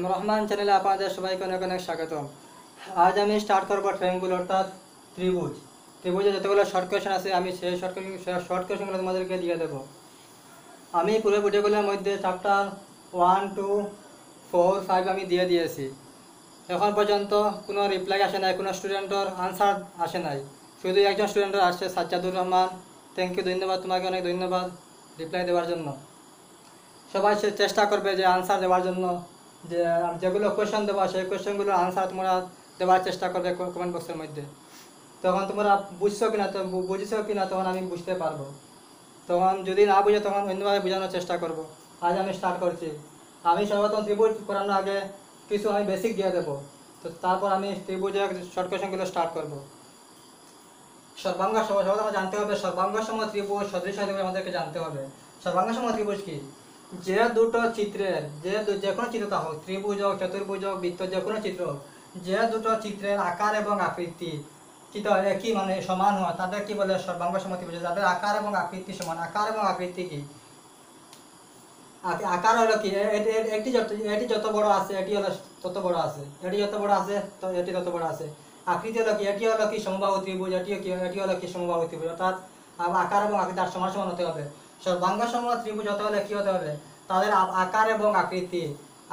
রহমান চ্যানেলে আপনাদের সবাইকে অনেক অনেক স্বাগতম। আজ আমি স্টার্ট করবো ট্রায়াঙ্গুল অর্থাৎ ত্রিভুজ। ত্রিভুজে যতগুলো শর্ট কোয়েশন আছে আমি সেই শর্ট কোয়েশনগুলো তোমাদেরকে দিয়ে দেবো। আমি পুরো ভিডিওগুলোর মধ্যে চ্যাপ্টার 1, 2, 4, 5 আমি দিয়ে দিয়েছি। এখন পর্যন্ত কোনো রিপ্লাই আসে নাই, কোনো স্টুডেন্টের আনসার আসে নাই। শুধু একজন স্টুডেন্টের আসছে, সাজ্জাদুর রহমান। থ্যাংক ইউ, ধন্যবাদ, তোমাকে অনেক ধন্যবাদ রিপ্লাই দেওয়ার জন্য। সবাই সে চেষ্টা করবে যে আনসার দেওয়ার জন্য, যে যেগুলো কোয়েশন দেওয়া সেই কোয়েশনগুলোর আনসার তোমরা দেওয়ার চেষ্টা করবে কমেন্ট বক্সের মধ্যে। তখন তোমরা বুঝছো কিনা, বুঝছো কিনা তখন আমি বুঝতে পারবো। তখন যদি না বুঝে তখন অন্যভাবে বোঝানোর চেষ্টা করব। আজ আমি স্টার্ট করছি। আমি সর্বপ্রথম ত্রিভুজ করানোর আগে কিছু আমি বেসিক দিয়ে দেবো, তো তারপর আমি ত্রিভুজের শর্ট কোয়েশনগুলো স্টার্ট করব। সর্বাঙ্গ সর্বপ্রথম জানতে হবে সর্বাঙ্গসম ত্রিভুজ, সদৃশ ত্রিভুজ আমাদেরকে জানতে হবে। সর্বাঙ্গসম ত্রিভুজ কি? যে দুটো চিত্রের যে কোনো চিত্রটা হোক, ত্রিভুজ হোক, চতুর্ভুজ হোক, বৃত্ত, যে কোনো চিত্র, যে দুটো চিত্রের আকার এবং আকৃতি চিত্র একই মানে সমান হয় তাদের কি বলে? সর্বাঙ্গসম ত্রিভুজ। যাদের আকার এবং আকৃতি সমান। আকার এবং আকৃতি কি? আকার হলো কি, এটি যত বড় আছে এটি হলো তত বড় আছে, এটি যত বড় আছে তো এটি তত বড় আছে। আকৃতি হলো কি, এটি হলো কি সমবাহু ত্রিভুজ, এটি হলো কি সমবাহু ত্রিভুজ। অর্থাৎ আকার এবং আকৃতি তার সমান সমান হতে হবে। সর্বাঙ্গসম ত্রিভুজ হতে হলে কি হতে হবে? তাদের আকার এবং আকৃতি,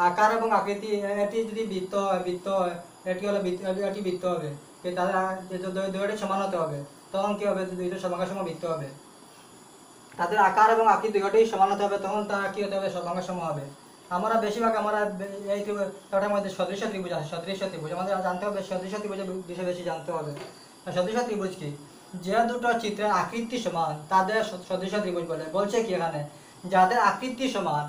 আকার এবং আকৃতি, এটি যদি বৃত্ত হয়, বৃত্ত হয়, এটি হলো এটি বৃত্ত হবে। তাদের দুইটি সমান হতে হবে, তখন কি হবে? দুইটা সর্বাঙ্গসম বৃত্ত হবে। তাদের আকার এবং আকৃতি দুটোই সমান হতে হবে, তখন তারা কি হতে হবে? সর্বাঙ্গসম হবে। আমরা বেশিরভাগ এই তার মধ্যে সদৃশ ত্রিভুজ আছে। সদৃশ ত্রিভুজ আমাদের জানতে হবে, সদৃশ ত্রিভুজের বিষয়ে বেশি জানতে হবে। সদৃশ ত্রিভুজ কি? যে দুটো চিত্রের আকৃতি সমান তাদের সদৃশ ত্রিভুজ বলে। বলছে কি এখানে? যাদের আকৃতি সমান।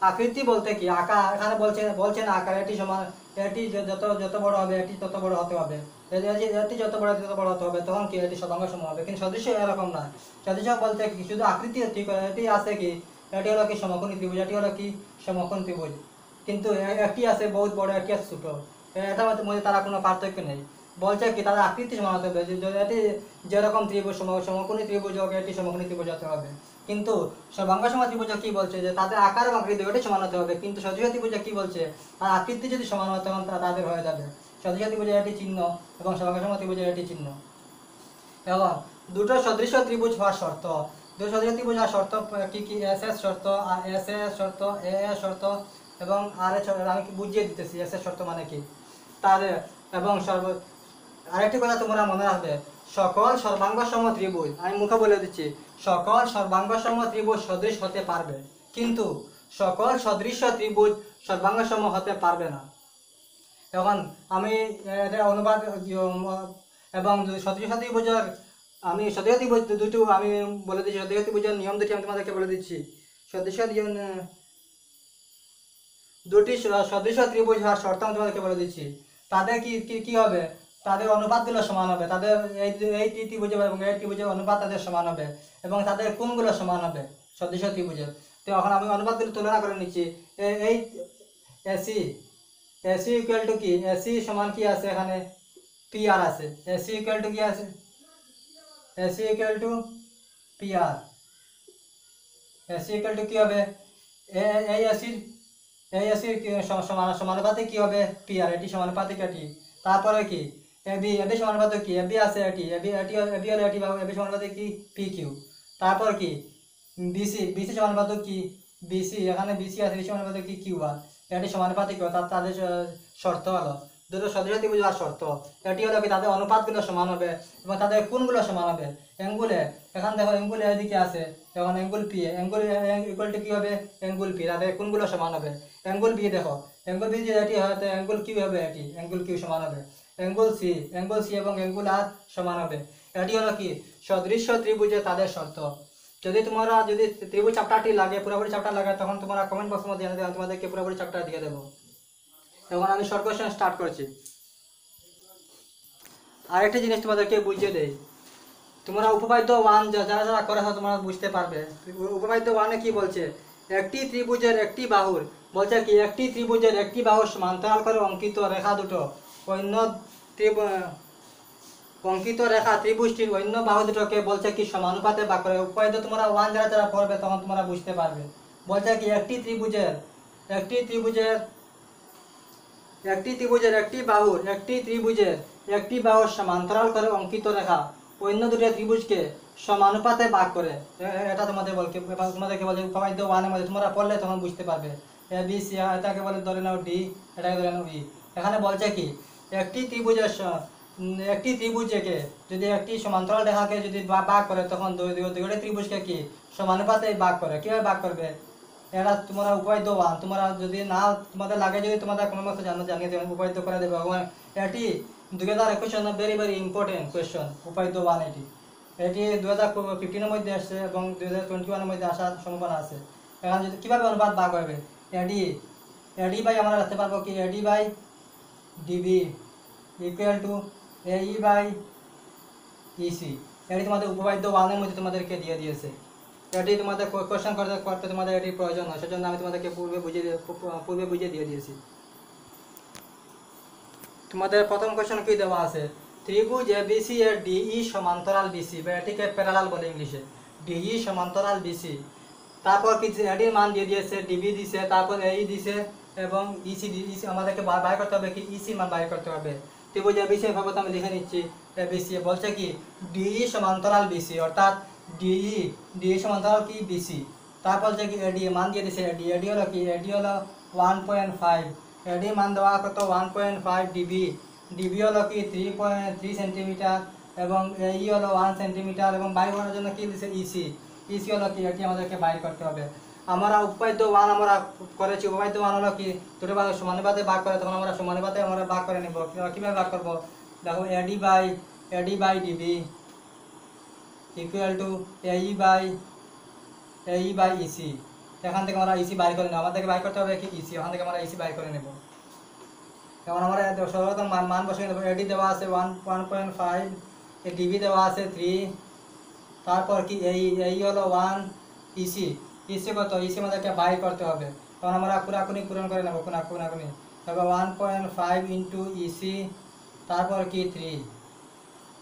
আকৃতি বলতে কি? আকার, এখানে বলছে না আকার, এটি সমান, এটি যত যত বড় হবে এটি তত বড় হতে হবে, এটি যত বড় তত বড় হতে হবে, তখন কি এটি সর্বাঙ্গসম হবে। কিন্তু সদৃশ এরকম না। সদৃশ বলতে কি? শুধু আকৃতি ঠিক এটি আছে কি, এটি হলো কি সমকোণী ত্রিভুজ, এটি হলো কি সমকোণ ত্রিভুজ। কিন্তু একটি আছে বহুত বড়, একটি আছে ছোট, এটার মধ্যে তারা কোনো পার্থক্য নেই। বলছে কি তাদের আকৃতি সমান হতে হবে। এটি যেরকম ত্রিভুজ সমকোণী ত্রিভুজ হোক, এটি সমকোণী ত্রিভুজ হতে হবে। কিন্তু সর্বাঙ্গসম ত্রিভুজ কি বলছে? যে তাদের আকার এবং আকৃতি দুটোই সমান হতে হবে। কিন্তু সদৃশ ত্রিভুজ কি বলছে? তার আকৃতি যদি সমান হয় তখন তাদের হয়ে যাবে। সদৃশ ত্রিভুজের এটি চিহ্ন এবং সর্বাঙ্গসম ত্রিভুজের এটি চিহ্ন। এবং দুটো সদৃশ ত্রিভুজ হওয়ার শর্ত, দুটো সদৃশ ত্রিভুজ হওয়ার শর্ত কি কি? এস এস শর্ত, এস এস শর্ত, এ এস শর্ত এবং আর এস শর্ত। আমি বুঝিয়ে দিতেছি এস এস শর্ত মানে কি। তার এবং আরেকটি কথা তোমরা মনে রাখবে, সকল সর্বাঙ্গসম ত্রিভুজ, আমি মুখে বলে দিচ্ছি, সকল সর্বাঙ্গসম ত্রিভুজ সদৃশ হতে পারবে, কিন্তু সকল সদৃশ ত্রিভুজ সর্বাঙ্গসম হতে পারবে না। এখন আমি এটা অনুবাদ এবং সদৃশ ত্রিভুজের, আমি সদৃশ ত্রিভুজ দুটো আমি বলে দিচ্ছি। সদৃশ ত্রিভুজের নিয়ম দুটি আমি তোমাদেরকে বলে দিচ্ছি। সদৃশ দুটি সদৃশ ত্রিভুজ হওয়ার শর্ত আমি তোমাদেরকে বলে দিচ্ছি। তাদের কি কি হবে? তাদের অনুপাতগুলো সমান হবে। তাদের এই ত্রিভুজের এবং এই ত্রিভুজের অনুপাত তাদের সমান হবে, এবং তাদের কোণগুলো সমান হবে সদৃশ ত্রিভুজের। তো এখন আমি অনুপাতগুলো তুলনা করে নিচ্ছি। এই এসি, এসি ইকুয়াল টু কি? এসি সমান কি আছে এখানে? পি আর আছে। এসি ইকুয়াল টু কি আছে? AC equal to P R. AC equal to কি হবে? এই এসির সমানুপাতে কি হবে? P R. এটি সমানুপাতে এটি। তারপরে কি? এবি, এবি সমানুপাতে কি? এবি আছে এটি, এবি হলো এটি, এবি সমানুপাতে কি? P Q. তারপর কি? বিসি, বিসি সমানুপাতে কি? বিসি, এখানে বিসি আছে, বিসি সমানুপাতে কি? Q R. এটি সমানুপাতে কি? তাদের শর্ত হলো দুটো সদৃশ ত্রিভুজ হওয়ার শর্ত। এটি হলো কি তাদের অনুপাতগুলো সমান হবে এবং তাদের কোণগুলো সমান হবে। অ্যাঙ্গুলে, এখন দেখো অ্যাঙ্গুল এদিকে আছে, এখন অ্যাঙ্গুল পি, অ্যাঙ্গুল ইকুয়াল টু কি হবে? অ্যাঙ্গুল পি। তাদের কোণগুলো সমান হবে। অ্যাঙ্গুল বি দেখো, অ্যাঙ্গুল বি যদি এটি হয় তো অ্যাঙ্গুল কিউ হবে, এটি অ্যাঙ্গুল কিউ সমান হবে। অ্যাঙ্গুল সি, অ্যাঙ্গুল সি এবং অ্যাঙ্গুল আর সমান হবে। এটি হলো কি সদৃশ ত্রিভুজে তাদের শর্ত। যদি তোমরা যদি ত্রিভুজ চ্যাপ্টারটি লাগে, পুরোপুরি চ্যাপ্টার লাগে, তখন তোমরা কমেন্ট বক্সের মধ্যে জানিয়ে দেবে, আমি তোমাদেরকে পুরোপুরি চ্যাপ্টার দিয়ে দেবো। এখন আমি শর্ট কোয়েশ্চেন স্টার্ট করছি। আরেকটি জিনিস তোমাদেরকে বুঝিয়ে দেই, তোমরা উপপাদ্য 1 যারা যারা করেছো তোমরা বুঝতে পারবে। উপপাদ্য 1-এ কি বলছে? একটি ত্রিভুজের একটি বাহুর, বলছে কি একটি ত্রিভুজের একটি বাহুর সমান্তরাল করে অঙ্কিত রেখা দুটো অন্য অঙ্কিত রেখা ত্রিভুজটির অন্য বাহু দুটোকে বলছে কি সমানুপাতে ভাগ করে। উপপাদ্য তোমরা 1 যারা যারা পড়বে তখন তোমরা বুঝতে পারবে। বলছে কি একটি ত্রিভুজের একটি ত্রিভুজের একটি বাহুর সমান্তরাল করে অঙ্কিত রেখা অন্য দুটি ত্রিভুজকে সমানুপাতে ভাগ করে। এটা তোমাদেরকে বলে উপপাদ্য 1 এর মধ্যে, তোমরা পড়লে তখন বুঝতে পারবে। এ বি সি, এটাকে বলে ধরে নাও ডি, এটাকে ধরে নাও ই। এখানে বলছে কি একটি ত্রিভুজকে যদি একটি সমান্তরাল রেখাকে যদি ভাগ করে, তখন দুটি ত্রিভুজকে কি সমানুপাতে ভাগ করে। কিভাবে ভাগ করবে এটা তোমরা উপপাদ্য 1, তোমরা যদি না তোমাদের লাগে, যদি তোমাদের কোনো মতো জানিয়ে দেবেন, উপপাদ্য করে দেবে। এটি 2021 সনে ভেরি ইম্পর্টেন্ট কোয়েশ্চন, উপপাদ্য 1। এটি 2015 মধ্যে আসছে এবং 2021 এর মধ্যে আসার সম্ভাবনা আছে। এখন যদি কীভাবে অনুপাত ভাগ হবে, এডি বাই আমরা রাখতে পারবো কি AD by DB equal to AE by EC. এটি তোমাদের উপপাদ্য 1 এর মধ্যে তোমাদেরকে দিয়ে দিয়েছে। এটি তোমাদের কোয়েশ্চেন করতে তোমাদের এটি প্রয়োজন হয়, সেজন্য আমি তোমাদেরকে পূর্বে বুঝিয়ে দিয়ে দিয়েছি। তোমাদের প্রথম কোয়েশ্চন কি দেওয়া আছে, ত্রিভুজ এবিসি এর ডিই সমান্তরাল বিসি, বা এটিকে প্যারালাল বলে ইংলিশে, ডিই সমান্তরাল বিসি। তারপর কি এডির মান দিয়ে দিয়েছে, ডিবি দিছে, তারপর এই দিছে এবং ইসি আমাদেরকে বাইর করতে হবে কি ইসি মান বাইর করতে হবে। ত্রিভুজ এবিসি ভাবে আমি লিখে নিচ্ছি। এবিসি বলছে কি ডিই সমান্তরাল বিসি, অর্থাৎ ডিই সমান্তরাল কি বিসি। তারপর যে কি এডি মান দিয়ে দিছে, এডি হলো কি এডি হলো 1.5, এডি মান দেওয়া কত 1.5, ডিবি হলো কি 3.3 সেন্টিমিটার এবং এই হলো 1 সেন্টিমিটার, এবং বাইর করার জন্য কি দিছে ইসি হলো কি এটি আমাদেরকে বাইর করতে হবে। আমরা উপপাদ্য 1 আমরা করেছি। উপপাদ্য 1 হলো কি দুটো ভাগ সমানুপাতে ভাগ করে, তখন আমরা সমানুপাতে আমরা ভাগ করে নেব। কিভাবে ভাগ করব, দেখো AD by DB equal to AE by EC. এখান থেকে আমরা ইসি বাইর করে নেব, আমাদেরকে বাইর করতে হবে কি ইসি, ওখান থেকে আমরা ইসি বাইর করে নেব। এখন আমরা সর্বপ্রথম মান বসিয়ে দেবো। এডি দেওয়া আছে 1.5, ডিবি দেওয়া আছে 3, তারপর কি এই হলো 1, ইসি কত, ইসি আমাদেরকে বাইর করতে হবে। তখন আমরা কোনাকুনি পূরণ করে নেব, কোনাকুনি। তারপর 1.5 ইন্টু ইসি, তারপর কি 3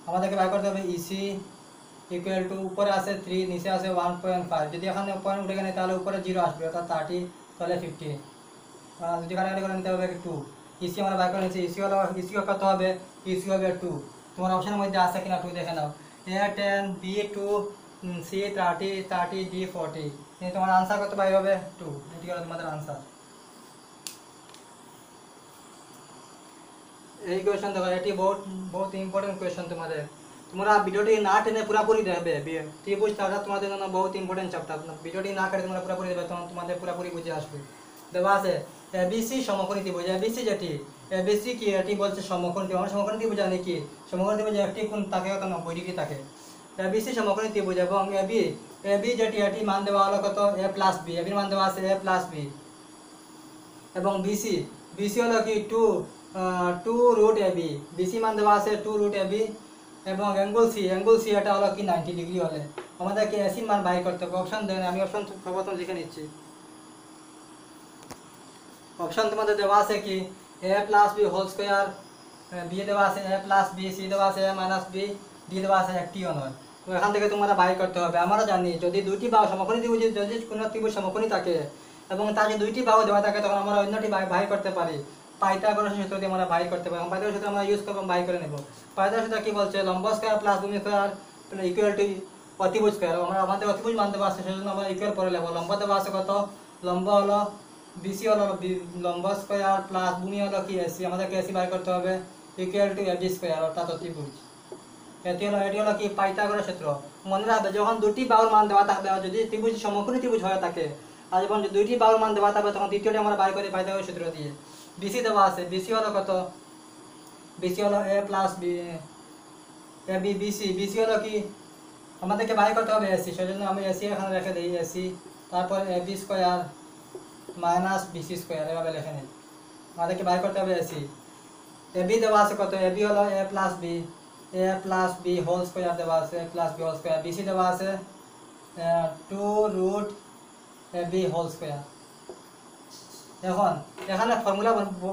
আমাদেরকে বাইর করতে হবে ইসি ইকুয়াল টু উপরে আছে 3, নিচে আছে 1.5। যদি এখানে পয়েন্ট উঠে গেলে তাহলে উপরে 0 আসবে, অর্থাৎ 30, তাহলে 50। যদি কাটাকাটি করে নিতে হবে 2। ইসি আমরা বাইর করে নিচ্ছি। ইসি কত হবে, ইসি হবে 2। তোমার অপশনের মধ্যে আছে কিনা 2 দেখে নাও। এ 10, বি 2, সি 30, ডি 40। তোমার আনসার কত বাইর হবে 2। এটি হলো তোমাদের আনসার। এই কোয়েশ্চন দেখো, এটি বহুত ইম্পর্টেন্ট কোয়েশ্চন তোমাদের। তোমরা ভিডিওটি না টেনে পুরোপুরি দেখবে। ত্রিভুজ চ্যাপ্টার তোমাদের জন্য বহুত ইম্পর্টেন্ট চ্যাপ্টার। ভিডিওটি না কেটে তোমরা পুরোপুরি দেখবে, তখন তোমাদের পুরোপুরি বুঝে আসবে। দেওয়া আছে এবিসি সমকোণী ত্রিভুজ। এবিসি যেটি এবিসি কি এটি বলছে সমকোণী ত্রিভুজ। সমকোণী ত্রিভুজ জানি কি সমকোণী ত্রিভুজ একটি কোণ থাকে, কত 90 ডিগ্রি থাকে। এবিসি সমকোণী ত্রিভুজ এবং এবি যেটি এটি মান দেওয়া হলো কত এ প্লাস বি, এবির মান দেওয়া আছে এ প্লাস বি। এবং বিসি হলো কি 2 রুট এবি, বিসি মান দেওয়া আছে 2 রুট এবি। এবং অ্যাঙ্গেল সি এটা হলো কি 90 ডিগ্রি হলে আমাদেরকে এসির মান বাইর করতে হবে। অপশন দেন, আমি অপশন সর্বপ্রথম লিখে নিচ্ছি। অপশন তোমাদের দেওয়া আছে কি A plus B whole square, B দেওয়া আছে এ প্লাস বি, সি দেওয়া আছে এ মাইনাস বি, ডি দেওয়া আছে একটিও নয়। তো এখান থেকে তোমরা বাইর করতে হবে। আমরা জানি যদি দুইটি বাহু সমকোণী ত্রিভুজ, যদি কোনো ত্রিভুজ সমকোণী থাকে এবং তার যে দুইটি বাহু দেওয়া থাকে, তখন আমরা অন্যটি বাইর করতে পারি। পাইথাগোরাস সূত্র দিয়ে আমরা বাইর করতে পারি। পাইথাগোরাস সূত্র আমরা ইউজ করব, বাইর করে নেব। পাইথাগোরাস সূত্র কি বলছে, লম্ব স্কয়ার প্লাস ভূমি স্কয়ার ইকুয়াল টু অতিভুজ স্কয়ার। আমাদের অতিভুজ মান দেওয়া আছে, সেজন্য আমরা ইকুয়াল করে নেব। লম্ব দেওয়া আছে কত, লম্ব হলো বিসি হলো লম্ব স্কয়ার প্লাস ভূমি হলো কি এসি, আমাদেরকে এসি বাইর করতে হবে ইকুয়াল টু এবি স্কয়ার, অর্থাৎ অতিভুজ। এটি হলো কি পাইথাগোরাস সূত্র। মনে রাখবে, যখন দুটি বাহুর মান দেওয়া থাকবে, যদি ত্রিভুজ সমকোণী ত্রিভুজ হয়ে থাকে, আর যখন দুইটি বাহুর মান দেওয়া থাকবে, তখন দ্বিতীয়টি আমরা বাইর করি পাইথাগোরাস সূত্র দিয়ে। বিসি দেওয়া আছে, বিসি হলো কত, বিসি হলো A plus B AB. BC হলো কি আমাদেরকে বাইর করতে হবে এসি, সেজন্য আমি এসি এখানে রেখে দিই এসি। তারপর AB square minus BC square, এভাবে লিখে নিই। আমাদেরকে বাইর করতে হবে এসি। এবি দেওয়া আছে কত, এবি হলো A plus B whole square দেওয়া আছে, A plus B whole square. BC দেওয়া আছে 2 রুট এবি হোল স্কয়ার। এখন এখানে ফর্মুলা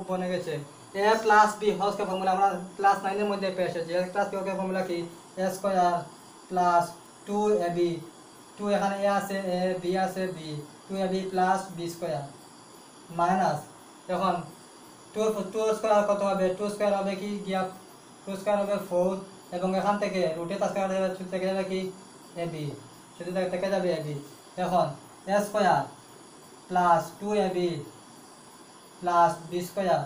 বনে গেছে A plus B whole square. Formula আমরা ক্লাস 9 এর মধ্যে পেয়ে এসেছি। A plus B whole formula কি এ স্কয়ার প্লাস 2 এবি, 2 এখানে এ আছে এ, বি আছে B, 2 AB plus B square minus. এখন টু টু স্কোয়ার কত হবে, টু স্কোয়ার হবে কি গিয়া, টু স্কোয়ার হবে 4, এবং এখান থেকে রুটে স্কোয়ার থেকে যাবে কি এ বি, শুধু থেকে যাবে এ বি। এখন A square plus 2ab plus B square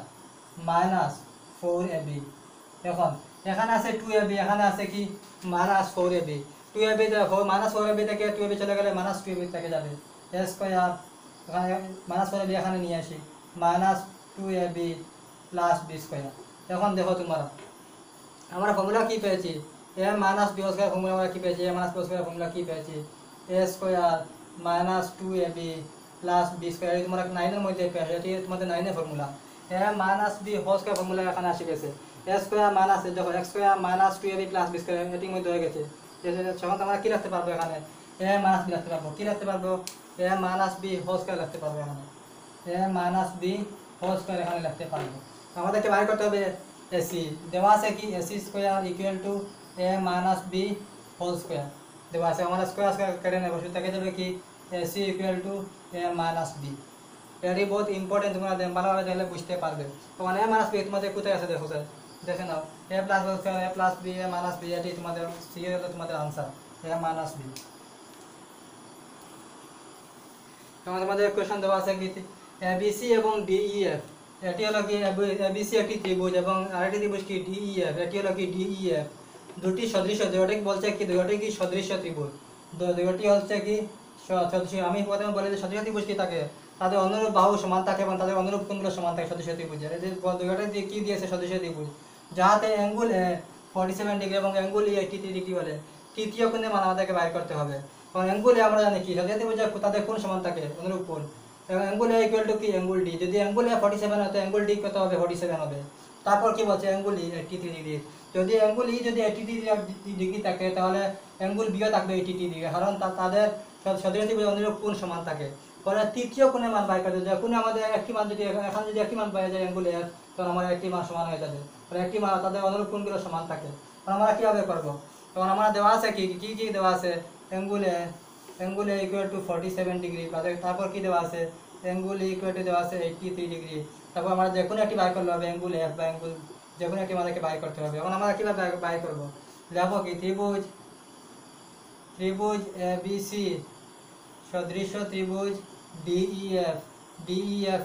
minus 4ab। এখন এখানে আছে 2ab, এখানে আছে কি minus 4ab। 2ab minus 4ab থেকে 2ab চলে গেলে মাইনাস 2ab থেকে যাবে। এ স্কোয়ার এখানে মাইনাস 4ab এখানে নিয়ে আসি, minus 2ab plus B square. এখন দেখো তোমরা আমরা ফর্মুলা কি পেয়েছি, A minus B square formula আমরা কি পেয়েছি, A minus B square formula কি পেয়েছি, A square minus 2ab plus B square. তোমরা 9-এর মধ্যে পেয়েছো, এটি তোমাদের 9-এর formula. A minus B whole square formula এখানে আসে গেছে, এ স্কোয়ার মাইনাস দেখো X square minus 2ab plus B square এটির মধ্যে হয়ে গেছে। তখন তোমরা কি রাখতে পারবো এখানে, এ মাইনাস বি রাখতে পারবো, কি রাখতে পারবো, এ মাইনাস বি হোল স্কোয়ার রাখতে পারবো এখানে, এ মাইনাস বি হোল স্কোয়ার এখানে রাখতে পারবো। আমাদেরকে বাইর করতে হবে এসি, দেওয়া আছে কি AC square equal to A minus B whole square দেওয়া আছে। আমরা স্কোয়ার স্কোয়ার কেটে নেবো, শুধু থেকে যাবে কি AC equal to A minus B. এটি বহুত ইম্পর্টেন্ট, তোমরা ভালোভাবে দেখলে বুঝতে পারবে। তখন এ মাইনাস বি তোমাদের কোথায় আছে দেখো স্যার, দেখে নাও, এ plus B square A plus B A minus B, এটি তোমাদের সি হলো তোমাদের আনসার, এ মাইনাস বি। তোমাদের কোয়েশ্চন দেওয়া আছে কি এবিসি এবং ডিইএফ, এটি হলো কি এবিসি একটি ত্রিভুজ এবং আরেকটি ত্রিভুজ কি ডিইএফ, এটি হলো কি ডিইএফ দুটি সদৃশ, দুটি বলছে কি দুটি কি সদৃশ ত্রিভুজ, দুটি হচ্ছে কি সদৃশ। আমি প্রথমে বলে যে সদৃশ ত্রিভুজ কি থাকে, তাদের অনুরূপ বাহু সমান থাকে এবং তাদের অনুরূপ কোণগুলো সমান থাকে সদৃশ ত্রিভুজের। এই যে দুটি দিয়ে কি দিয়েছে সদৃশ ত্রিভুজ, যাহাতে অ্যাঙ্গুল 47 ডিগ্রি এবং অ্যাঙ্গুল 83 ডিগ্রি হলে তৃতীয় কোণের মান আমাদেরকে বাইর করতে হবে। কারণ অ্যাঙ্গুল আমরা জানি কি সদৃশ ত্রিভুজ তাদের কোণ সমান থাকে অনুরূপ কোণ, এবং অ্যাঙ্গুল এ ইকুয়াল টু কি অ্যাঙ্গুল ডি, যদি অ্যাঙ্গুল 47 হয় তো অ্যাঙ্গুল ডি কত হবে 47 হবে। তারপর কি বলছে অ্যাঙ্গুল 83 ডিগ্রি, যদি অ্যাঙ্গুল যদি 83 ডিগ্রি থাকে তাহলে অ্যাঙ্গুল বিও থাকবে 83 ডিগ্রি, কারণ তাদের সদৃশ ত্রিভুজ অনুরূপ কোণ সমান থাকে। পরে তৃতীয় কোণের মান বাইর করতে হবে, কোণে আমাদের একটি মান যদি এখানে যদি একটি মান পাওয়া যায় অ্যাঙ্গুল এর, তখন আমার একটি মান সমান হয়ে যাবে, কারণ একটি মান তাদের অনুরূপ কোণগুলো সমান থাকে। তখন আমরা কীভাবে করবো, তখন আমরা দেওয়া আছে কি কি কি দেওয়া আছে, অ্যাঙ্গুল এ ইকুয়াল টু 47 ডিগ্রি, তারপর কি দেওয়া আছে অ্যাঙ্গুল ইকুয়াল টু দেওয়া আছে 83 ডিগ্রি। তারপর আমরা যে কোনো একটি বাই করলে হবে অ্যাঙ্গুল এফ বা অ্যাঙ্গুল যে কোনো একটি আমাদেরকে বাই করতে হবে। এখন আমরা কীভাবে বাই করবো, দেখো কি ত্রিভুজ এ বি সি সদৃশ ত্রিভুজ ডিইএফ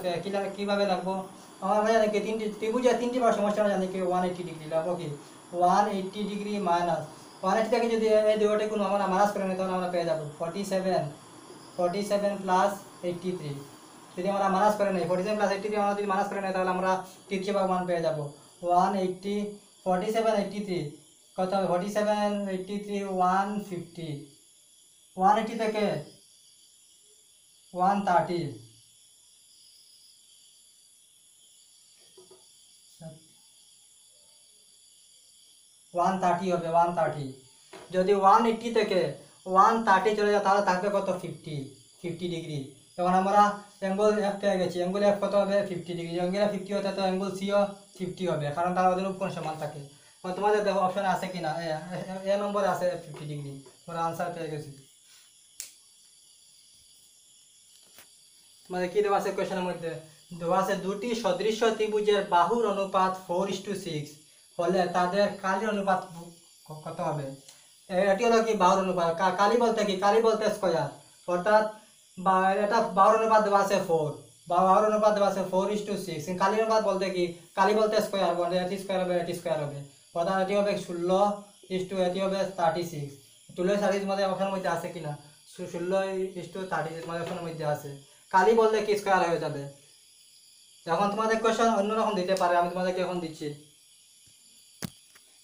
কীভাবে লাগবো, আমরা জানি কি তিনটি ত্রিভুজের তিনটি বার সমস্যা আমরা জানি কি 180 ডিগ্রি লাগবো, কি 180 ডিগ্রি মাইনাস 180 থেকে যদি এই দুটোটি কোনো আমরা মাইনাস করে নিই তখন আমরা পেয়ে যাবো 47 প্লাস 83। যদি আমরা মাইনাস করে নিই 47 প্লাস 83 আমরা যদি মাইনাস করে নিই তাহলে আমরা তৃতীয় ভাগ মান পেয়ে যাবো 180, 47 83 কত হবে 47 83 150, 180 থেকে 130 130 হবে 130। যদি 180 থেকে 130 চলে যায় তাহলে থাকবে কত 50 ডিগ্রি। তখন আমরা অ্যাঙ্গেল এফ পেয়ে গেছি, অ্যাঙ্গেল এফ কত হবে 50 ডিগ্রি, অ্যাঙ্গেল 50 হতে তো অ্যাঙ্গেল সিও 50 হবে, কারণ তার অনুরূপ কোণ সমান থাকে। তোমাদের দেখো অপশনে আছে কি না, এ নম্বরে আছে 50 ডিগ্রি, তোমরা আনসার পেয়ে গেছি। তোমাদের কি দেওয়া আছে কোয়েশনের মধ্যে, দেওয়া আছে দুটি সদৃশ ত্রিভুজের বাহুর অনুপাত 4:6 হলে তাদের কালির অনুপাত কত হবে। এটি হলো কি বাহুর অনুপাত, কালি বলতে কি, কালি বলতে স্কয়ার, অর্থাৎ এটা বাহুর অনুপাত দেওয়া আছে 4, বাহুর অনুপাত দেওয়া আছে 4:6। কালির অনুপাত বলতে কি, কালি বলতে স্কয়ার, বলতে এটি স্কয়ার হবে এটি স্কয়ার হবে, অর্থাৎ এটি হবে 16 এটি হবে 36। 16 মধ্যে অপশনের মধ্যে আছে কিনা, 16:36 মধ্যে অপশনের মধ্যে আছে। কালি বললে কি স্কয়ার হয়ে যাবে। এখন তোমাদের কোয়েশ্চন অন্যরকম দিতে পারে, আমি তোমাদেরকে এখন দিচ্ছি,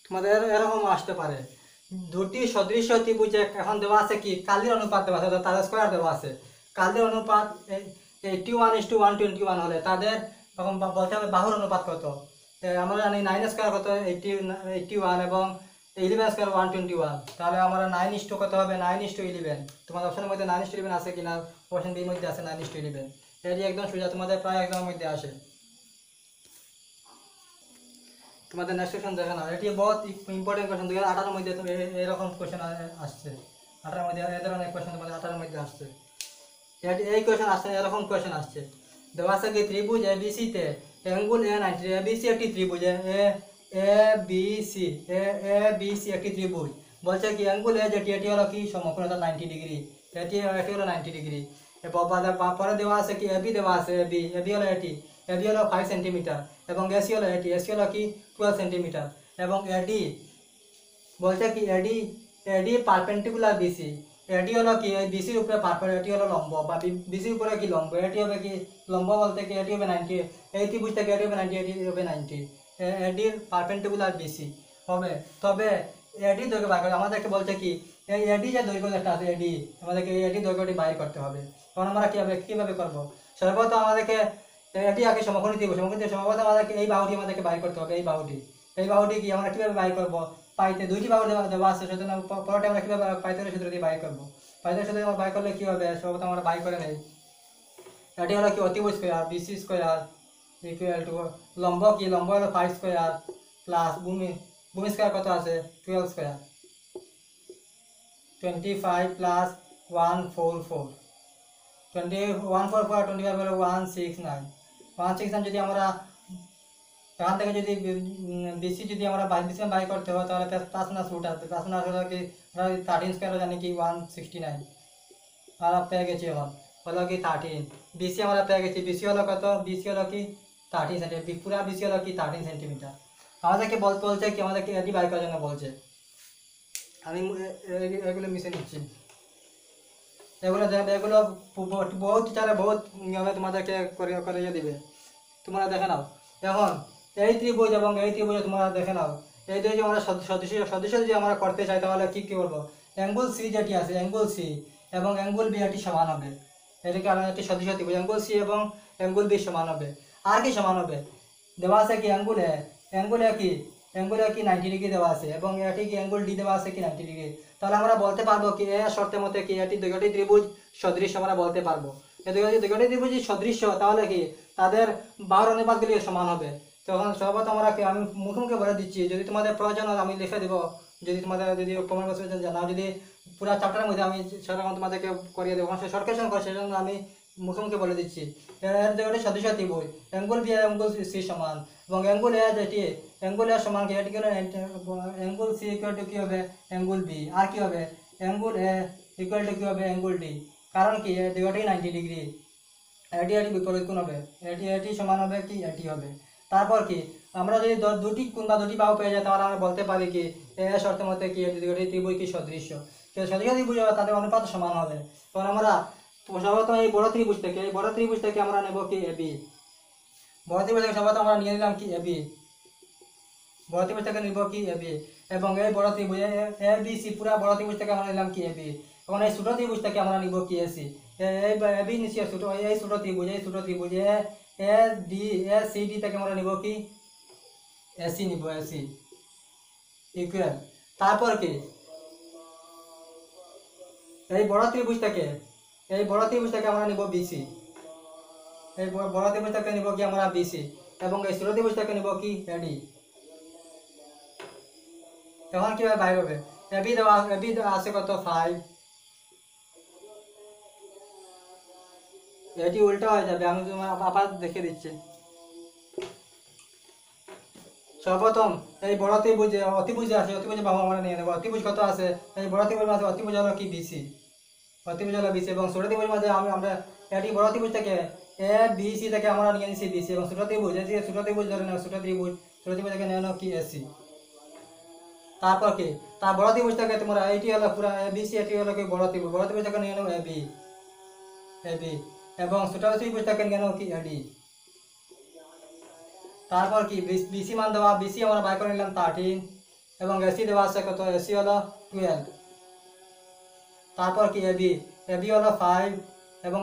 তোমাদের এরকম আসতে পারে দুটি সদৃশ ত্রিভুজে এখন দেওয়া আছে কি কালির অনুপাত দেওয়া আছে, তাদের স্কয়ার দেওয়া আছে, কালির অনুপাত 81:121 হলে তাদের তখন বলতে হবে বাহুর অনুপাত কত। আমরা জানি 9 স্কয়ার কত 81 এবং 11 স্কয়ার 121, তাহলে আমরা 9 কত হবে 9:11। তোমাদের অপশনের মধ্যে 9:11 আছে কিনা, অপশন বির মধ্যে আছে 9:11, এটি একদম সোজা তোমাদের প্রায় একদমের মধ্যে আসে। তোমাদের নেক্সট কোয়েশ্চন দেখে না, এটি বহুত ইম্পর্টেন্ট কোয়েশ্চন, 2018 মধ্যে এরকম কোয়েশ্চন আসছে, 18 মধ্যে এই ধরনের কোয়েশ্চন তোমাদের 18 মধ্যে আসছে। এই কোয়েশ্চন আসছে, এরকম কোয়েশ্চন আসছে, দেওয়া আছে কি ত্রিভুজ এবিসিতে অ্যাঙ্গুল এ 90 ডিগ্রি, এবিসি একটি ত্রিভুজ, এবিসি একটি ত্রিভুজ। বলছে কি অ্যাঙ্গুল এ যেটি এটি হলো কি সমকোণ 90 ডিগ্রি, এটি হলো 90 ডিগ্রি। পরে দেওয়া আছে কি এবি দেওয়া আছে, এবি হলো এবি হলো 5 সেন্টিমিটার এবং এসি হলো কি 12 সেন্টিমিটার এবং এডি বলছে কি এডি পারপেন্ডিকুলার বিসি, এডি হলো কি এই বিসির উপরে পারপেন্ডিকুলার, এটি হলো লম্ব বা বিসির উপরে কি লম্ব, এটি হবে কি লম্ব বলতে কি এটি হবে 90, এই ত্রিভুজ থেকে এটি হবে 90, এটি হবে 90, এডির পারপেন্ডিকুলার বিসি হবে। তবে এডি দৈর্ঘ্য বার করে আমাদেরকে বলছে কি এই এডি যে দৈর্ঘ্য একটা আছে এডি, আমাদেরকে এই এডি দৈর্ঘ্যটি বাইর করতে হবে। তখন আমরা কিভাবে করব? সর্বপ্রথম আমাদেরকে এডি আগে সমকোণী ত্রিভুজ, সর্বপ্রথম আমাদেরকে এই বাহুটি আমাদেরকে বাইর করতে হবে। এই বাহুটি কি আমরা কিভাবে বাইর করব? পাইতে দুইটি বাহু দেওয়া আছে, সুতরাং পরটা আমরা কিভাবে পাইথনের সূত্র দিয়ে বাইর করব? পাইথনের সূত্র আমরা বাইর করলে কি হবে? সর্বপ্রথম আমরা বাইর করে নেই, এটি হলো কি অতিভুজ square BC square equal to লম্ব কি লম্ব হলো 5 স্কয়ার প্লাস ভূমি স্কয়ার কত আছে 12 স্কয়ার, 25 প্লাস 144, 144 25 হলো 169 যদি আমরা এখান থেকে যদি বিসি যদি আমরা বিসি বাই করতে হয় তাহলে প্লাস মাইনাস রুট আসবে, প্লাস মাইনাস হলো কি আমরা 13 স্কয়ার জানি কি 169 আমরা পেয়ে গেছি। এখন হলো কি 13 বিসি আমরা পেয়ে গেছি, বিসি হলো কত? বিসি হলো কি 13 সেন্টিমিটার, পুরা বিসি হলো কি 13 সেন্টিমিটার। আমাদেরকে বলছে কি আমাদেরকে এডি বাই করার জন্য বলছে। আমি এগুলো মিশে নিচ্ছি, এগুলো বহুত টিচারে বহুত নিয়মে তোমাদেরকে করিয়ে দিবে, তোমরা দেখে নাও। এখন এই ত্রিভুজ এবং এই ত্রিভুজ তোমরা দেখে নাও, এই দুই যে আমরা সদৃশ যদি আমরা করতে চাই তাহলে কি করবো? অ্যাঙ্গুল সি যেটি আছে অ্যাঙ্গুল সি এবং অ্যাঙ্গুল বি এটি সমান হবে, এটাকে আমরা একটি সদৃশ ত্রিভুজ অ্যাঙ্গুল সি এবং অ্যাঙ্গুল বি সমান হবে। আর কি সমান হবে? দেওয়া আছে কি অ্যাঙ্গুল এ কি 90 ডিগ্রি দেওয়া আছে এবং এটি কি অ্যাঙ্গুল ডি দেওয়া আছে কি 90 ডিগ্রি। তাহলে আমরা বলতে পারবো কি এ শর্তের মতে কি এটি দুইটি ত্রিভুজ সদৃশ আমরা বলতে পারবো। এই দুইটি ত্রিভুজ সদৃশ তাহলে কি তাদের বাহুর অনুপাতগুলি সমান হবে। তখন সর্বপ্রথম আমরা কি আমি মুখে বলে দিচ্ছি, যদি তোমাদের প্রয়োজন হয় আমি লিখে দিব, যদি তোমাদের যদি কমেন্ট বক্সে জানাও, যদি পুরো চ্যাপ্টারের মধ্যে আমি সেরকম তোমাদেরকে করিয়ে দেবো, সে শর্টকাট করে সেজন্য আমি মুখে বলে দিচ্ছি। এর দুইটি সদৃশ ত্রিভুজ অ্যাঙ্গুল বি আর অ্যাঙ্গুল সি সমান এবং অ্যাঙ্গুল এ যেটি অ্যাঙ্গুল এ সমান কি এটি হলো অ্যাঙ্গুল সি ইকুয়াল টু কি হবে অ্যাঙ্গুল বি, আর কি হবে অ্যাঙ্গুল এ ইকুয়াল টু কি হবে অ্যাঙ্গুল ডি। কারণ কি দুইটি 90 ডিগ্রি, এটি বিপরীত কোণ হবে, এটি সমান হবে কি এটি হবে। তারপর কি আমরা যদি দুটি কোণ বা দুটি বাহু পেয়ে যাই তাহলে আমরা বলতে পারি কি এ শর্তের মধ্যে কি এটি দুটি ত্রিভুজ কি সদৃশ্য, সদৃশ ত্রিভুজ হবে তাদের অনুপাত সমান হবে। তখন আমরা সর্বপ্রথম এই বড় ত্রিভুজ থেকে আমরা নেব কি এবি, বড় ত্রিভুজ থেকে সর্বপ্রথম আমরা নিয়ে নিলাম কি এবি, বড় ত্রিভুজ থেকে নিব কি এবি এবং এই বড় ত্রিভুজ এ বি সি পুরো বড় ত্রিভুজ থেকে আমরা নিলাম কি এবি। এখন এই ছোট ত্রিভুজ থেকে আমরা নিব কি এসি, এই এবি নিচে ছোট এই ছোট ত্রিভুজ A D A C D থেকে আমরা নিব কি এসি নিব, এসি ইকুয়াল। তারপর কি এই বড় ত্রিভুজ থেকে আমরা নিব বিসি, এই বড় ত্রিভুজ থেকে নিব কি আমরা বিসি এবং এই ছোট ত্রিভুজ থেকে নিব কি এডি। এখন কিভাবে বাইর হবে? এবি আছে কত 5, এটি উল্টা হয়ে যাবে, আমি তোমার আবার দেখে দিচ্ছি। সর্বপ্রথম এই বড় ত্রিভুজ অতিভুজ আছে, অতিভুজ বাহু আমরা নিয়ে নেব। অতিভুজ কত আছে? এই বড় ত্রিভুজ আছে, অতিভুজ হলো কি বিসি, অতিভুজ হলো বিসি এবং ছোট ত্রিভুজ মধ্যে আমরা এটি বড় ত্রিভুজ থেকে এ বি সি থেকে আমরা নিয়ে নিছি বিসি এবং ছোট ত্রিভুজ ধরে নাও, ছোট ত্রিভুজ থেকে নিয়ে নাও কি এসি। তারপর কি তার বড় ত্রিভুজ থেকে তোমরা এটি হলো পুরো এবিসি, এটি হলো কি বড় ত্রিভুজ থেকে নিয়ে নাও এবি এবং ছোট ত্রিভুজ থেকে নিয়ে নাও কি এডি। তারপর কি বিসি মান দেওয়া, বিসি আমরা বাই করে নিলাম 13 এবং এসি দেওয়া আছে কত? এসি হলো 12। তারপর কি এবি হলো 5 এবং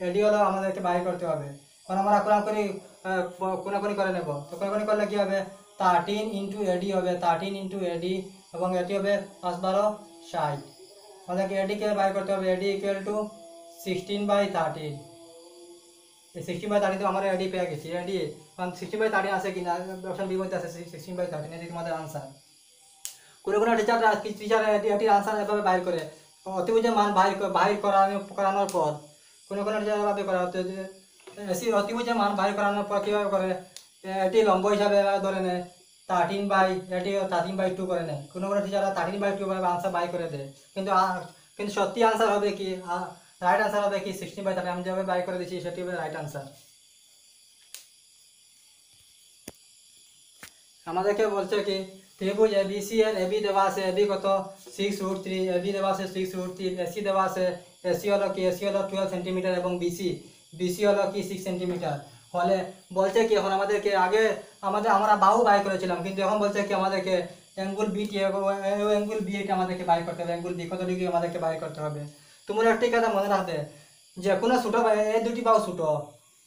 এডি হলো আমাদেরকে বাই করতে হবে। কারণ আমরা কোনাকুনি করে নেব, তো কোনাকুনি করলে কি হবে 13 ইন্টু এডি হবে, 13 ইন্টু এডি এবং এটি হবে 5 12 60। আমাদেরকে এডিকে বাই করতে হবে, এডি ইকুয়াল টু 16/13। এই 16/13 তো আমরা এডি পেয়ে গেছি, এডি কারণ 16/13 আছে কিনা অপশন বি মধ্যে আছে 16/13, এটি আমাদের আনসার। কোনো টিচার এটির আনসার এভাবে বাইর করে অতিভুজের মান বাইর করানোর পর কোনো টিচার এভাবে করে অতিভুজের মান বাইর করানোর পর কীভাবে করে এটি লম্ব হিসাবে ধরে নেয় 13/, এটি 13/2 করে নেয়। কোনো কোনো টিচাররা 13/2 আনসার বাই করে দেয়, কিন্তু কিন্তু সত্যি আনসার হবে কি, রাইট আনসার হবে কি 16/13। আমি যেভাবে বাই করে দিচ্ছি সেটি হবে রাইট আনসার। আমাদেরকে বলছে কি ত্রিভুজ এবিসি এর এবি দেওয়া আছে, এবি কত 6√3, এবি দেওয়া আছে 6√3, এসি দেওয়া আছে, এসি হলো কি, এসি হলো 12 সেন্টিমিটার এবং বিসি, বিসি হলো কি 6 সেন্টিমিটার। হলে বলছে কি এখন আমাদেরকে আগে আমরা বাহু বাই করেছিলাম, কিন্তু এখন বলছে কি আমাদেরকে অ্যাঙ্গুল বিটি, অ্যাঙ্গুল বি এটা আমাদেরকে বাই করতে হবে, অ্যাঙ্গুল বি কত ডিগ্রি আমাদেরকে বাই করতে হবে। তোমরা একটি কথা মনে রাখবে, যে কোনো ছোটো এই দুটি বাহু ছোটো,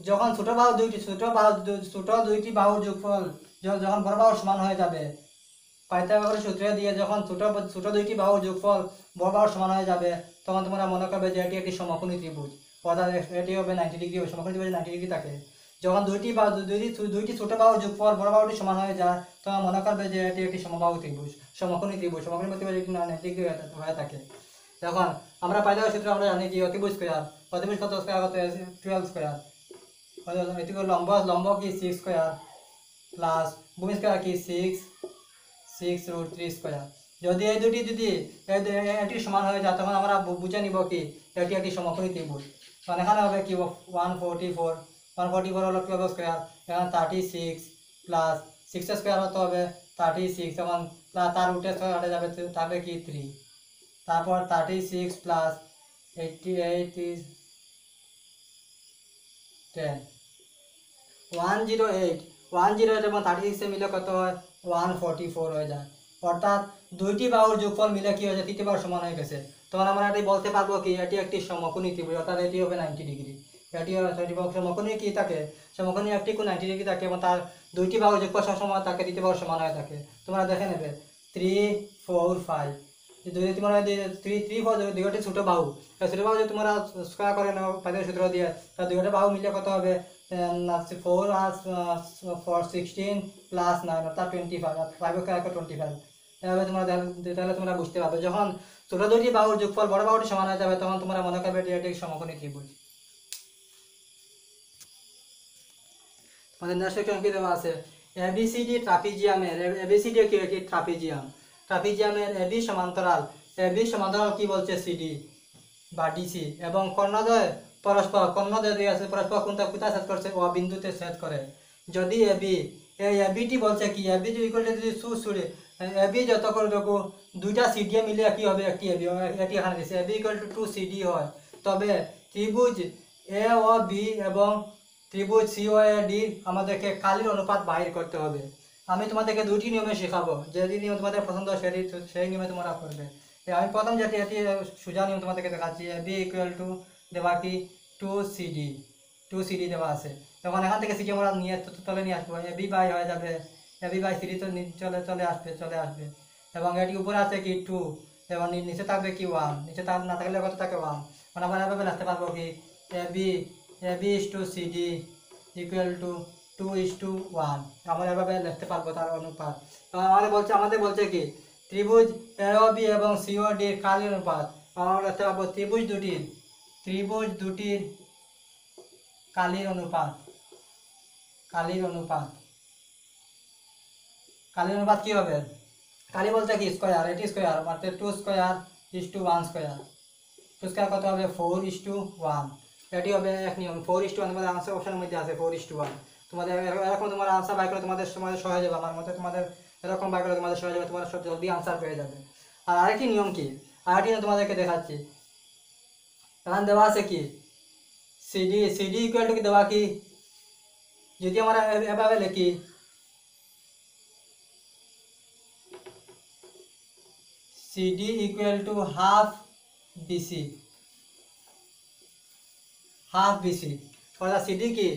যখন ছোটো দুইটি বাহুর যোগফল যখন বড় বাহুর সমান হয়ে যাবে, পাইথাগোরাসের সূত্র দিয়ে যখন ছোট দুইটি বাহুর যোগফল বড় বাহুর সমান হয়ে যাবে, তখন তোমরা মনে করবে যে এটি একটি সমকোণী ত্রিভুজ, অর্থাৎ এটি হবে 90 ডিগ্রি, সমকোণী ত্রিভুজ 90 ডিগ্রি থাকে। যখন দুইটি ছোট বাহুর যোগফল বড় বাহুটি সমান হয়ে যায়, তখন মনে করবে যে এটি একটি সমবাহু ত্রিভুজ, সমকোণী ত্রিভুজ, সমকোণী ত্রিভুজ 90 ডিগ্রি হয়ে থাকে। এখন আমরা পাইথাগোরাসের সূত্র আমরা জানি কি অতিভুজ স্কয়ার, অতিভুজ কত স্কয়ার কত 12 স্কয়ার, এটি লম্ব কি 6 স্কয়ার প্লাস ভূমি স্কয়ার কি 6√3 স্কয়ার। যদি এই দুটি এটি সমান হয়ে যায়, তখন আমরা বুঝে নিব কি এটি একটি সমকোণী ত্রিভুজ। মানে এখানে হবে কি 144 হলো 12 স্কয়ার, এখন 36 প্লাস 6 স্কয়ার হতে হবে 36, এবং তার উঠে কাটা যাবে, তাহলে কি 3, তারপর 36 প্লাস 88 is 10, 108 এবং 36 মিলে কত হয় 144 হয়ে যায়। অর্থাৎ দুইটি বাহুর যোগফল মিলে কি হয়েছে, তৃতীয় বাহুর সমান হয়ে গেছে। তখন আমরা এটি বলতে পারবো কি এটি একটি সমকোণী ত্রিভুজ, অর্থাৎ এটি হবে 90 ডিগ্রি। এটি সমকোণী কি থাকে, সমকোণী একটি কোণ 90 ডিগ্রি থাকে, এবং তার দুইটি বাহুর যোগফল সমান থাকে, তৃতীয় বাহুর সমান হয়ে থাকে। তোমরা দেখে নেবে 3, 4, 5, যদি তোমরা 3, 4 দুইটি ছোট বাহু, ছোট বাহু যদি তোমরা স্কয়ার করে নাও পাইথাগোরাসের সূত্র দিয়ে, তাহলে দুইটা বাহু মিলে কত হবে 4 4 16 প্লাস 9 অর্থাৎ 25, 5 স্কয়ার 25। এভাবে তাহলে তোমরা বুঝতে পারবে যখন ছোট দুইটি বাহুর যোগফল বড় বাহুটি সমান হয়ে যাবে, তখন তোমরা মনে করবে এটি সমকোণী ত্রিভুজ। আমাদের নেক্সট কোশ্চেন কি দেওয়া আছে, এবিসিডি ট্রাপিজিয়ামের, এবিসিডি কি একটি ট্রাপিজিয়াম, ট্রাপিজিয়ামের এবি সমান্তরাল কি বলছে সিডি বা ডিসি, এবং কর্ণদ্বয় দিয়ে আছে পরস্পর কোথায় ছেদ করছে, ও বিন্দুতে ছেদ করে। যদি এবি, এই এবিটি বলছে কি এবি যদি সুড়ে এবি যত করে দেখো দুইটা সিডি মিলে কি হবে একটি এবি, এটি এখানে দিয়েছে এবি ইকুয়াল টু 2 সিডি হয়, তবে ত্রিভুজ এ ও বি এবং ত্রিভুজ সি ও এ ডি আমাদেরকে কালির অনুপাত বাহির করতে হবে। আমি তোমাদেরকে দুইটি নিয়মে শেখাবো, যে নিয়ম তোমাদের পছন্দ সেই নিয়মে তোমরা করবে। আমি প্রথম যেটি এটি সোজা নিয়ম তোমাদেরকে দেখাচ্ছি, বি ইকুয়াল টু দেওয়া কি 2 সিডি দেওয়া আছে। তখন এখান থেকে সিডি আমরা নিয়ে তলে নিয়ে আসবো, এবি বাই হয়ে যাবে, এবি বাই সিডি তো চলে আসবে, এবং এটি উপরে আছে কি 2, এবং নিচে থাকবে কি 1, নিচে না থাকলে কত থাকে 1। মানে আমরা এভাবে লিখতে পারবো কি AB is to CD equal to 2:1, আমরা এভাবে লিখতে পারবো তার অনুপাত। আমাদের বলছে কি ত্রিভুজ এওবি এবং সিওডি এর কালির অনুপাত, আমরা লিখতে পারবো ত্রিভুজ দুটির কালির অনুপাত কি হবে, কালি বলতে কি স্কয়ার, এটি স্কয়ার অর্থাৎ 2 square is to 1 square, 2 square কত হবে 4:1, এটি হবে এক নিয়ম 4:1। তোমাদের আনসার অপশনের মধ্যে আছে 4:1। তোমাদের এরকম তোমার আনসার বাই করে তোমাদের সহজ হবে, আমার মতে তোমাদের এরকম বাই করে তোমাদের সহজ হবে, তোমরা সব জলদি আনসার পেয়ে যাবে। আর আরেকটি নিয়ম কি, আরেকটি নিয়ম তোমাদেরকে দেখাচ্ছি। এখানে দেওয়া আছে কি সিডি ইকুয়াল টু কি দেওয়া কি, যদি আমরা এভাবে লিখি CD equal to half BC, অর্থাৎ সিডি কি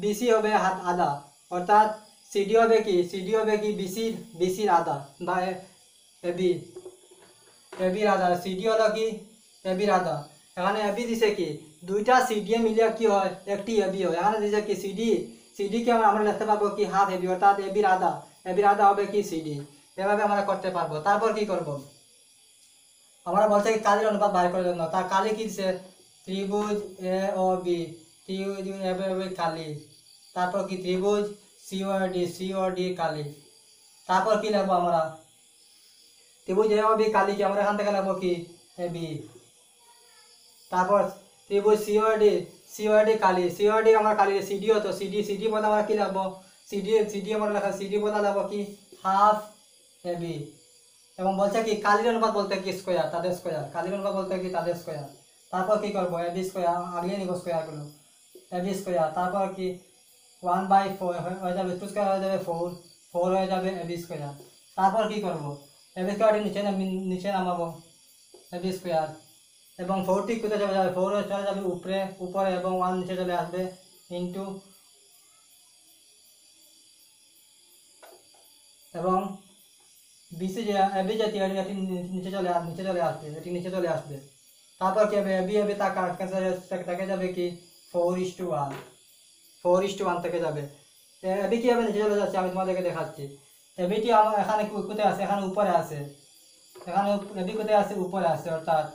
বিসি হবে আধা, অর্থাৎ সিডি হবে কি বিসির আধা, বা এবির আধা, সিডি হলো কি এবির আধা। এখানে এবি দিছে কি দুইটা সিডি মিলে কি হয় একটি এবি হয়, এখানে দিছে কি সিডি কে আমরা লিখতে পারবো কি হাফ এবি, অর্থাৎ এবির আধা হবে কি সিডি। এভাবে আমরা করতে পারবো। তারপর কি করব, আমরা বলছি কি কালির অনুপাত বাইর করার জন্য, তার কালি কি দিছে ত্রিভুজ এ ও বি, ত্রিভুজ এ কালি, তারপর কি ত্রিভুজ সিওডি কালি। তারপর কি লাগবো আমরা ত্রিভুজ এবি কালি কি আমরা এখান থেকে লাগবো কি এবি। তারপর ত্রিভুজ সিওডি কালি, সিওডি আমরা কালি সিডিও তো সিডি বলতে আমরা কি লাগবো সিডি আমরা লেখা সিডি বলতে লাগবো কি হাফ এবি। এবং বলছে কি কালির অনুপাত বলতে কি স্কোয়ার, তাদের স্কোয়ার, কালির অনুপাত বলতে কি তাদের স্কোয়ার। তারপর কি করবো এবি স্কোয়ার, আগে নিব স্কোয়ারগুলো এবি স্কোয়ার। তারপর কি 1/4 হয়ে যাবে, 2 স্কোয়ার হয়ে যাবে 4 হয়ে যাবে এবি স্কোয়ার। তারপর কি করবো এবি স্কোয়ারটি নিচে নামাবো এবি স্কোয়ার। এবং 4টি কোথায় যাবে 4 চলে যাবে উপরে এবং 1 নিচে চলে আসবে ইন্টু, এবং বিসি যে এবি জাতীয় এটি নিচে চলে আসবে, এটি নিচে চলে আসবে। তারপর কি হবে এবি তাকে যাবে কি 4:1, 4:1 থেকে যাবে। এবি কি হবে নিচে চলে যাচ্ছে, আমি তোমাদেরকে দেখাচ্ছি। এবিটি আমার এখানে কোথায় আছে, এখানে উপরে আছে, এখানে এবি কোথায় আছে উপরে আছে, অর্থাৎ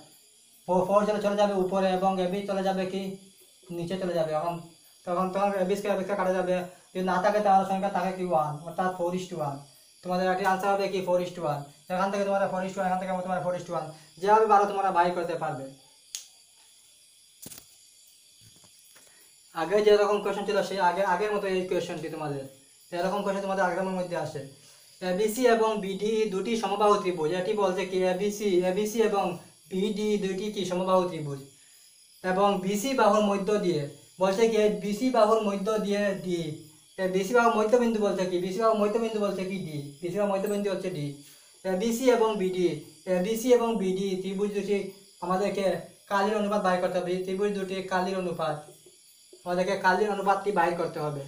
4 চলে যাবে উপরে এবং এবি চলে যাবে কি নিচে চলে যাবে। তখন এবি স্কয়ার কাটা যাবে, যদি না থাকে তাহলে সংখ্যা থাকে কি 1, অর্থাৎ 4:1। তোমাদের এটি আনসার হবে কি 4:1। এখান থেকে তোমরা 4:1, এখান থেকে তোমরা 4:1, যেভাবে পারো তোমরা বাই করতে পারবে। আগে যেরকম কোয়েশ্চেন ছিল সেই আগের মতো এই কোয়েশ্চেনটি তোমাদের এরকম কোয়েশ্চেন তোমাদের আগ্রামের মধ্যে আসে। এবিসি এবং বিডি দুটি সমবাহু ত্রিভুজ, এটি বলছে কি এবিসি এবং বিডি দুইটি কি সমবাহু ত্রিভুজ, এবং বিসি বাহুর মধ্য দিয়ে বলছে কি বিসি বাহুর মধ্য দিয়ে ডি, বিসি বাহুর মধ্যবিন্দু বলছে কি বিসি বাহুর মধ্যবিন্দু বলছে কি ডি, বিসি বাহুর মধ্যবিন্দু হচ্ছে ডি। এবিসি এবং বিডি ত্রিভুজ দুটি আমাদেরকে কালির অনুপাত বাইর করতে হবে, ত্রিভুজ দুটি কালির অনুপাত, আমাদেরকে কালির অনুপাতটি বাইর করতে হবে।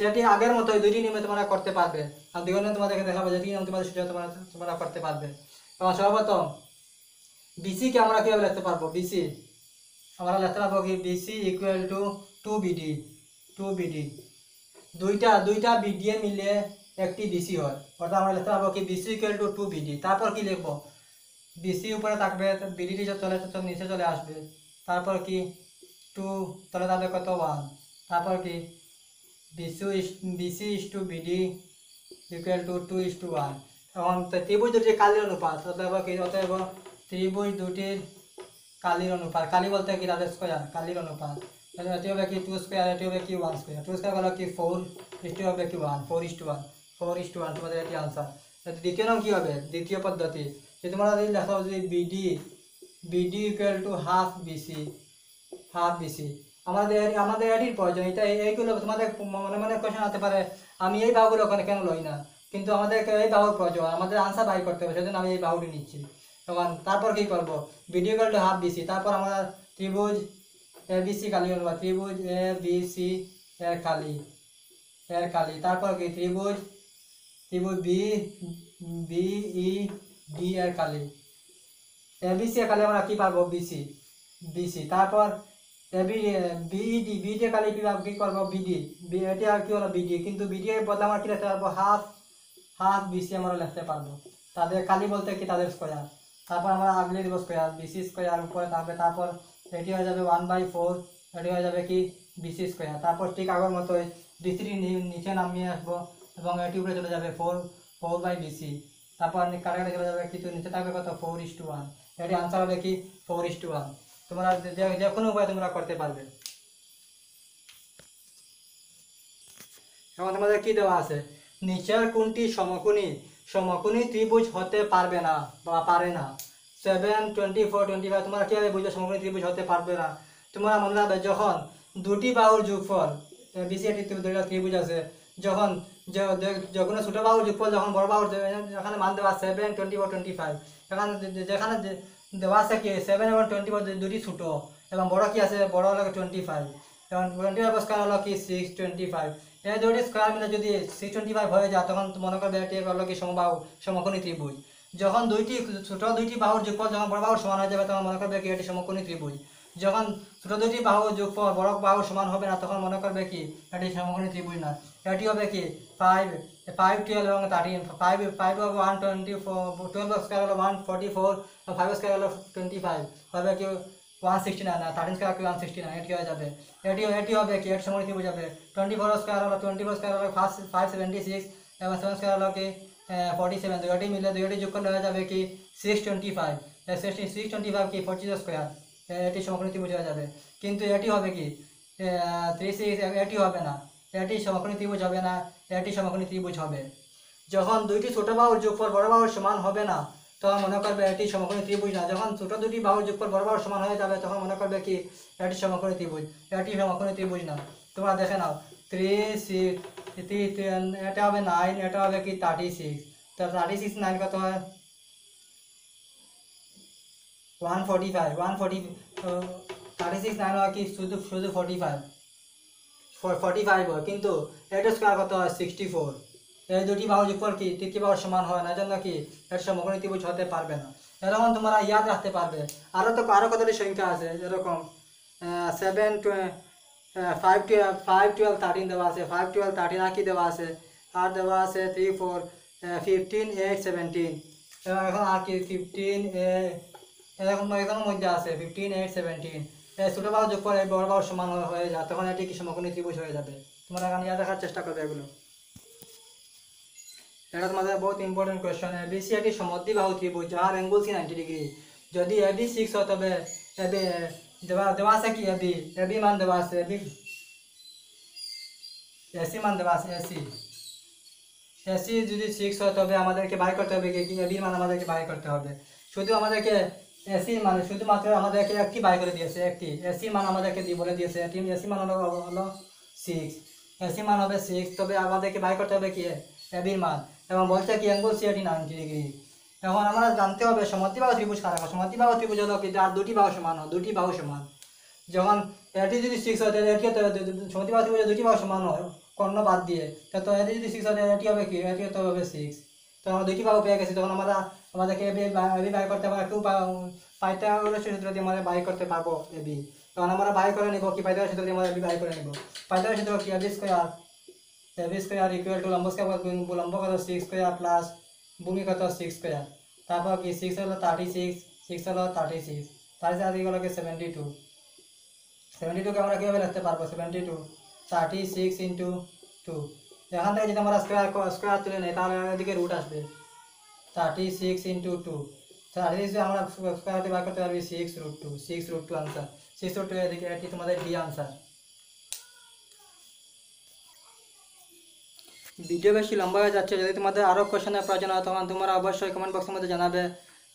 সেটি আগের মতো দুইটি নিয়মে তোমরা করতে পারবে, আর দুই নিয়ম তোমাদেরকে দেখাবো যেটি নিয়ম তোমাদের সেটা তোমরা করতে পারবে। এবং সর্বপ্রথম বিসিকে আমরা কীভাবে লিখতে পারবো, বিসি আমরা লিখতে পারবো কি বিসি ইকুয়াল টু 2বিডি, দুইটা বিডি মিলে একটি বিসি হয়, অর্থাৎ আমরা লিখতে পারবো কি বিসি ইকুয়াল টু 2বিডি। তারপর কি লিখবো বিসি উপরে থাকবে, বিডিটি নিচে চলে আসবে, তারপর কি 2 চলে যাবে কত 1, তারপর কি BC is to BD equal to 2:1। এখন ত্রিভুজ দুটির কালির অনুপাত অতএব ত্রিভুজ দুটির কালির অনুপাত, কালি বলতে কি তাদের স্কোয়ার, কালির অনুপাত, তাহলে এটি হবে কি 2 স্কোয়ার, এটি হবে কি 1 স্কোয়ার, 2 স্কোয়ার হলো কি 4, এটি হবে কি 1, 4:1 তোমাদের এটি আনসার। দ্বিতীয় নাম কি হবে, দ্বিতীয় পদ্ধতি, যে তোমরা যদি লেখো যদি BD equal to half BC, আমাদের এটির প্রয়োজন, এইগুলো তোমাদের মনে কোয়েশ্চেন হতে পারে আমি এই বাহুগুলো ওখানে কেন লই না, কিন্তু আমাদেরকে এই বাহুর প্রয়োজন, আমাদের আনসার বাই করতে হবে, সেজন্য আমি এই বাহুটি নিচ্ছি। তখন তারপর কি করবো BD equal to half BC, তারপর আমরা ত্রিভুজ এবিসি কালি অনুপাত, ত্রিভুজ এবিসি এর কালি, তারপর কি ত্রিভুজ বিইডি এর কালি, এবিসি এর কালি আমরা কি পারবো বিসি, তারপর বিডি কালি কি করবো বিডি, এটি আর কি হলো বিডি, কিন্তু বিডি এর বদলে আমরা কি লিখতে পারবো হাফ বিসি আমরা লিখতে পারবো, তাদের কালি বলতে কি তাদের স্কোয়ার। তারপর আমরা আগলে দিব স্কোয়ার, বিসি স্কোয়ার উপরে থাকবে, তারপর এটি হয়ে যাবে 1/4, এটি হয়ে যাবে কি বিসি স্কোয়ার। তারপর ঠিক আগের মতোই বিসিটি নিচে নামিয়ে আসবো এবং এটি উপরে চলে যাবে 4/বিসি, তারপর কাটাকাটি চলে যাবে কিন্তু নিচে থাকবে কত 4:1, এটি আনসার হবে কি 4:1। তোমরা যে কোনো উপায় তোমরা করতে পারবে। এবং তোমাদের কি দেওয়া আছে, নিচের কোনটি সমকোণী ত্রিভুজ হতে পারবে না বা পারে না, 7, 24, 25, তোমরা কীভাবে বুঝবে সমকোণী ত্রিভুজ হতে পারবে না। তোমরা মনে রাখবে যখন দুটি বাহুর যোগফল বিসি এটি দুইটা ত্রিভুজ আছে, যখন যখন ছোট বাহুর যোগফল যখন বড় বাহুর, এখানে মান দেওয়া 7, 24, 25, এখানে যেখানে দেওয়া আছে কি 7 এবং 24 দুটি ছোট এবং বড় কি আছে, বড় হলো 25, এবং 25 স্কয়ার হলো কি 625, এই দুটি স্কয়ার মিলে যদি 625 হয়ে যায় তখন মনে করবে এটি হলো কি সমকোণী ত্রিভুজ। যখন ছোট দুইটি বাহুর যোগফল যখন বড় বাহুর সমান হয়ে যাবে তখন মনে করবে কি এটি সমকোণী ত্রিভুজ। যখন ছোট দুইটি বাহুর যোগফল বড় বাহুর সমান হবে না তখন মনে করবে কি এটি সমকোণী ত্রিভুজ না। এটি হবে কি 5, 12 এবং 13, 5 হবে 124, 12 স্কয়ার হলো 144, 5 স্কয়ার হলো 25, হবে কি 169 না 13 স্কয়ার কি 169 এটি হয়ে যাবে। এটি হবে কি এর সময় ত্রিভুজ হবে 24 স্কয়ার হলো 24 স্কয়ার হলো 576 এবং 7 স্কয়ার হলো কি 47, দুইটি মিলে দুইটি যোগ করলে হয়ে যাবে কি 625। 625 কি 25 স্কয়ার, এটি সমকোণী ত্রিভুজ হয়ে যাবে। কিন্তু এটি হবে কি 36, এটি হবে না, এটি সমকোণী ত্রিভুজ হবে না, এটি সমকোণী ত্রিভুজ হবে। যখন দুইটি ছোট বাহুর যোগফল বড় বাহুর সমান হবে না তখন মনে করবে এটি সমকোণী ত্রিভুজ না। যখন ছোট দুটি বাহুর যোগফল বড় বাহুর সমান হয়ে যাবে তখন মনে করবে কি এটি সমকোণী ত্রিভুজ, এটি সমকোণী ত্রিভুজ না। তোমরা দেখে নাও 3 6, এটা হবে 9, এটা হবে কি 36, তো 36 9 কত হয় 145, 36 9 হয় কি শুধু শুধু 45 হয়, কিন্তু এটা স্কয়ার কত হয় 64। এই দুটি বাহুর যোগফল কি তৃতীয় বাহুর সমান হয় না, এজন্য কি এর সমকোণী ত্রিভুজ হতে পারবে না। এরকম তোমরা ইয়াদ রাখতে পারবে। আরো কতটি সংখ্যা আছে যেরকম 7 5 12 13 দেওয়া আছে, 5 12 13 আর কি দেওয়া আছে, আর দেওয়া আছে 3 4 15 8 17। এখন আর কি 15 এরকম মধ্যে আছে 15 8 17। ছোট বাহু যোগফল এই বড় বাহুর সমান হয়ে যায়, তখন এটি কি সমকোণী ত্রিভুজ হয়ে যাবে। তোমরা এখানে ইয়াদ রাখার চেষ্টা করবে এগুলো। এটা তোমাদের বহুত ইম্পর্টেন্ট কোয়েশ্চন। এবিসি একটি সমদ্বিবাহু ত্রিভুজ যার অ্যাঙ্গেল 90 ডিগ্রি। যদি এবি 6 হয় তবে এবি দেওয়া আছে কি এবি মান দেওয়া আছে, এসি মান দেওয়া আছে, এসি যদি 6 হয় তবে আমাদেরকে বাই করতে হবে কি এবি মান আমাদেরকে বাই করতে হবে। শুধু আমাদেরকে এসি মানে শুধুমাত্র আমাদেরকে একটি বাই করে দিয়েছে, একটি এসি মান আমাদেরকে বলে দিয়েছে, এসি মান হলো 6, এসি মান হবে 6, তবে আমাদেরকে বাই করতে হবে কি এবির মান, এবং বলছে কি অ্যাঙ্গেল সিএটি 90 ডিগ্রি। এখন আমরা জানতে হবে সমদ্বিবাহু ত্রিভুজ কারা। সমদ্বিবাহু ত্রিভুজ হলো কি যার দুটি বাহু সমান হয়, দুটি বাহু সমান। যখন এটি যদি 6 হয় তাহলে এটি সমদ্বিবাহু ত্রিভুজের দুটি বাহু সমান হয় কর্ণ বাদ দিয়ে, তো এটি যদি 6 হয় তাহলে এটি হবে কি এটি তো হবে 6। তো আমরা দুটি বাহু পেয়ে গেছি, তখন আমাদেরকে এবি বাই করতে পারবো, একটু পাইথাগোরাস সূত্র দিয়ে আমরা বাই করতে পারবো এবি। তখন আমরা বাই করে নিব কি পাইথাগোরাস সূত্র দিয়ে আমরা এবি বাই করে নিব। পাইথাগোরাস সূত্র কি এবি স্কয়ার ইকুয়াল টু লম্ব স্কয়ার লম্ব কত 6 স্কয়ার প্লাস ভূমি কত 6 স্কয়ার, তারপর কি 6 হলো 36, 6 হলো 36, 36 হলো কি 72। 72 কে আমরা কিভাবে লিখতে পারবো 72 36 ইনটু 2। এখান থেকে যদি আমরা স্কয়ার তুলে নেই তাহলে এদিকে রুট আসবে 36 ইনটু 2। 36 আমরা স্কয়ার দিয়ে বার করতে পারবি 6√2, 6√2 आंसर, 6√2 এদিকে এটি তোমাদের ডি आंसर। ভিডিও বেশি লম্বা হয়ে যাচ্ছে, যদি তোমাদের আরও কোশ্চেনের প্রয়োজন হয় তখন তোমরা অবশ্যই কমেন্ট বক্সের মধ্যে জানাবে।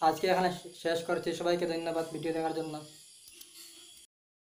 আজকে এখানে শেষ করছি, সবাইকে ধন্যবাদ ভিডিও দেখার জন্য।